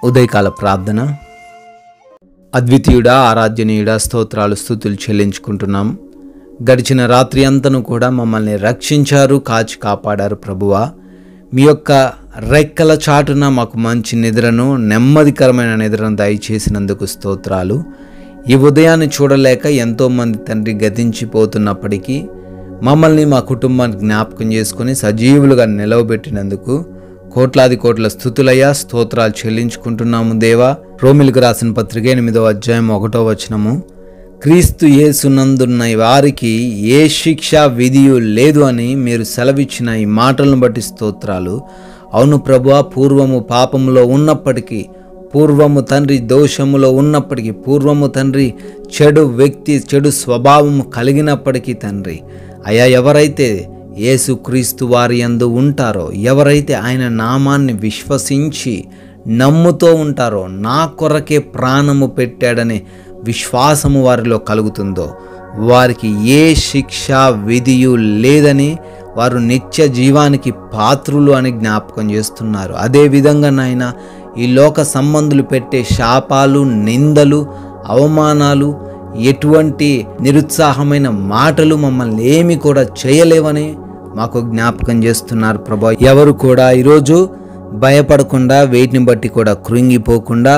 ఉదయకాల ప్రార్థన. అద్వితీయుడా, ఆరాధ్యనీయుడా, స్తోత్రాలు స్తుతులు చెల్లించుకుంటున్నాం. గడిచిన రాత్రి అంతను కూడా మమ్మల్ని రక్షించారు, కాచి కాపాడారు. ప్రభువా, మీ యొక్క రెక్కల చాటున మాకు మంచి నిద్రను, నెమ్మదికరమైన నిద్రను దయచేసినందుకు స్తోత్రాలు. ఈ ఉదయాన్ని చూడలేక ఎంతోమంది తండ్రి గతించిపోతున్నప్పటికీ మమ్మల్ని, మా కుటుంబాన్ని జ్ఞాపకం చేసుకుని సజీవులుగా నిలవబెట్టినందుకు కోట్లాది కోట్ల స్తుతులయ్యా, స్తోత్రాలు చెల్లించుకుంటున్నాము. దేవా, రోమిలకు రాసిన పత్రిక 8వ అధ్యాయం 1వ వచనము, క్రీస్తు యేసునందున్న వారికి ఏ శిక్ష విధియు లేదు అని మీరు సెలవిచ్చిన ఈ మాటలను బట్టి స్తోత్రాలు. అవును ప్రభువా, పూర్వము పాపములో ఉన్నప్పటికీ, పూర్వము తండ్రి దోషములో ఉన్నప్పటికీ, పూర్వము తండ్రి చెడు వ్యక్తి, చెడు స్వభావము కలిగినప్పటికీ తండ్రి అయా, ఎవరైతే యేసుక్రీస్తు వారి యందు ఉంటారో, ఎవరైతే ఆయన నామాన్ని విశ్వసించి నమ్ముతూ ఉంటారో, నా కొరకే ప్రాణము పెట్టాడనే విశ్వాసము వారిలో కలుగుతుందో వారికి ఏ శిక్ష విధియు లేదని, వారు నిత్య జీవానికి పాత్రులు అని జ్ఞాపకం చేస్తున్నారు. అదేవిధంగా నాయన, ఈ లోక సంబంధులు పెట్టే శాపాలు, నిందలు, అవమానాలు, ఎటువంటి నిరుత్సాహమైన మాటలు మమ్మల్ని ఏమి కూడా చేయలేవని మాకు జ్ఞాపకం చేస్తున్నారు. ప్రభా, ఎవరు కూడా ఈరోజు భయపడకుండా, వేటిని బట్టి కూడా కృంగిపోకుండా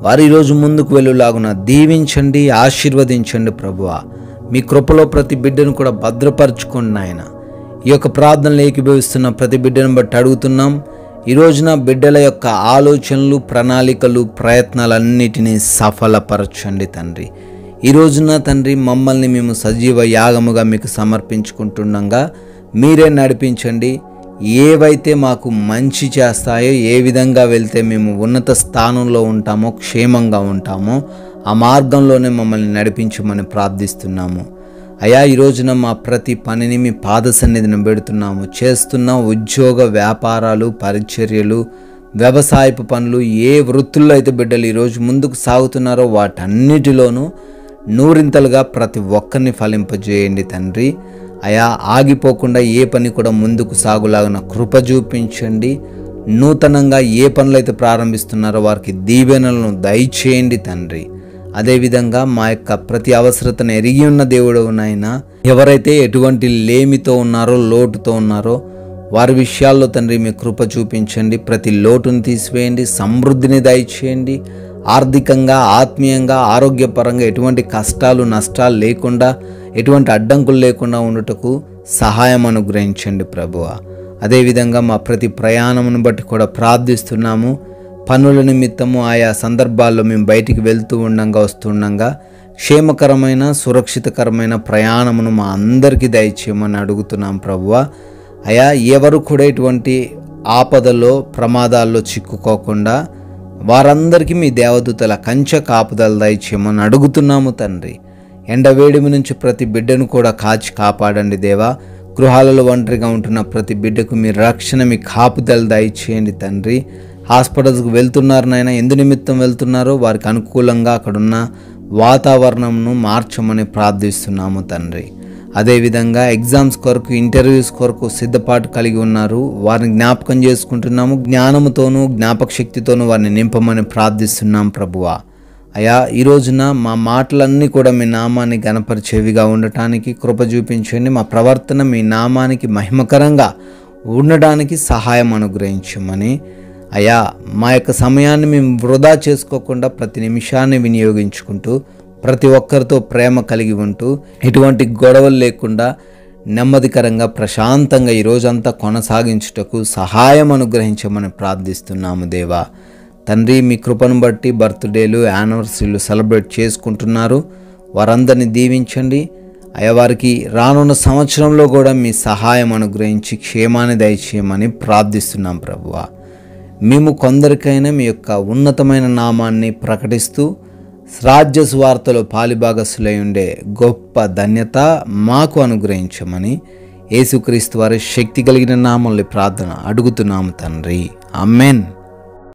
వారు ఈరోజు ముందుకు వెళ్ళులాగున దీవించండి, ఆశీర్వదించండి. ప్రభువా, మీ కృపలో ప్రతి బిడ్డను కూడా భద్రపరచుకోండి నాయన. ఈ యొక్క ప్రార్థనలు ఏకీభవిస్తున్న ప్రతి బిడ్డను బట్టి అడుగుతున్నాం. ఈ రోజున బిడ్డల యొక్క ఆలోచనలు, ప్రణాళికలు, ప్రయత్నాలన్నిటినీ సఫలపరచండి తండ్రి. ఈ రోజున తండ్రి మమ్మల్ని మేము సజీవ యాగముగా మీకు సమర్పించుకుంటుండగా మీరే నడిపించండి. ఏవైతే మాకు మంచి చేస్తాయో, ఏ విధంగా వెళ్తే మేము ఉన్నత స్థానంలో ఉంటామో, క్షేమంగా ఉంటామో, ఆ మార్గంలోనే మమ్మల్ని నడిపించమని ప్రార్థిస్తున్నాము. అయా, ఈ రోజున మా ప్రతి పనిని మీ పాద సన్నిధిని పెడుతున్నాము. చేస్తున్న ఉద్యోగ, వ్యాపారాలు, పరిచర్యలు, వ్యవసాయపు పనులు, ఏ వృత్తుల్లో అయితే బిడ్డలు ఈరోజు ముందుకు సాగుతున్నారో వాటన్నిటిలోనూ నూరింతలుగా ప్రతి ఒక్కరిని ఫలింపజేయండి తండ్రి. అయా, ఆగిపోకుండా ఏ పని కూడా ముందుకు సాగులాగిన కృప చూపించండి. నూతనంగా ఏ పనులు అయితే ప్రారంభిస్తున్నారో వారికి దీవెనలను దయచేయండి తండ్రి. అదేవిధంగా మా యొక్క ప్రతి అవసరతను ఎరిగి ఉన్న దేవుడు నాయన, ఎవరైతే ఎటువంటి లేమితో ఉన్నారో, లోటుతో ఉన్నారో వారి విషయాల్లో తండ్రి మీ కృప చూపించండి. ప్రతి లోటును తీసివేయండి, సమృద్ధిని దయచేయండి. ఆర్థికంగా, ఆత్మీయంగా, ఆరోగ్యపరంగా ఎటువంటి కష్టాలు, నష్టాలు లేకుండా, ఎటువంటి అడ్డంకులు లేకుండా ఉండుటకు సహాయం అనుగ్రహించండి ప్రభువా. అదేవిధంగా మా ప్రతి ప్రయాణమును బట్టి కూడా ప్రార్థిస్తున్నాము. పనుల నిమిత్తము ఆయా సందర్భాల్లో మేము బయటికి వెళ్తూ ఉండంగా, వస్తుండగా క్షేమకరమైన, సురక్షితకరమైన ప్రయాణమును మా అందరికీ దయచేయమని అడుగుతున్నాం ప్రభువా. అయా, ఎవరు కూడా ఎటువంటి ఆపదలో, ప్రమాదాల్లో చిక్కుకోకుండా వారందరికీ మీ దేవదూతల కంచె కాపుదల దయచేయమని అడుగుతున్నాము తండ్రి. ఎండవేడిమి నుంచి ప్రతి బిడ్డను కూడా కాచి కాపాడండి దేవా. గృహాలలో ఒంటరిగా ఉంటున్న ప్రతి బిడ్డకు మీ రక్షణ, మీ కాపుదల దయచేయండి తండ్రి. హాస్పిటల్స్కి వెళ్తున్నారు నాయన, ఎందు నిమిత్తం వెళ్తున్నారో వారికి అనుకూలంగా అక్కడున్న వాతావరణంను మార్చమని ప్రార్థిస్తున్నాము తండ్రి. అదేవిధంగా ఎగ్జామ్స్ కొరకు, ఇంటర్వ్యూస్ కొరకు సిద్ధపాటు కలిగి ఉన్నారు, వారిని జ్ఞాపకం చేసుకుంటున్నాము. జ్ఞానముతోనూ, జ్ఞాపక శక్తితోనూ వారిని నింపమని ప్రార్థిస్తున్నాం ప్రభువా. అయా, ఈ రోజున మా మాటలన్నీ కూడా మీ నామాన్ని గణపరిచేవిగా ఉండటానికి కృప చూపించండి. మా ప్రవర్తన మీ నామానికి మహిమకరంగా ఉండడానికి సహాయం అనుగ్రహించమని. అయా, మా యొక్క సమయాన్ని మేము వృధా చేసుకోకుండా ప్రతి నిమిషాన్ని వినియోగించుకుంటూ, ప్రతి ఒక్కరితో ప్రేమ కలిగి ఉంటూ, ఎటువంటి గొడవలు లేకుండా నెమ్మదికరంగా, ప్రశాంతంగా ఈ రోజంతా కొనసాగించుటకు సహాయం అనుగ్రహించమని ప్రార్థిస్తున్నాము దేవా. తండ్రి, మీ కృపను బట్టి బర్త్డేలు, యానివర్సరీలు సెలబ్రేట్ చేసుకుంటున్నారు, వారందరినీ దీవించండి. అయ్యా, వారికి రానున్న సంవత్సరంలో కూడా మీ సహాయం అనుగ్రహించి క్షేమాన్ని దయచేయమని ప్రార్థిస్తున్నాం ప్రభువా. మేము కొందరికైనా మీ యొక్క ఉన్నతమైన నామాన్ని ప్రకటిస్తూ రాజ్య సువార్తలో పాలిభాగస్సులై ఉండే గొప్ప ధన్యత మాకు అనుగ్రహించమని యేసుక్రీస్తు వారి శక్తి కలిగిన నామంలో ప్రార్థన అడుగుతున్నాము తండ్రి. ఆమేన్.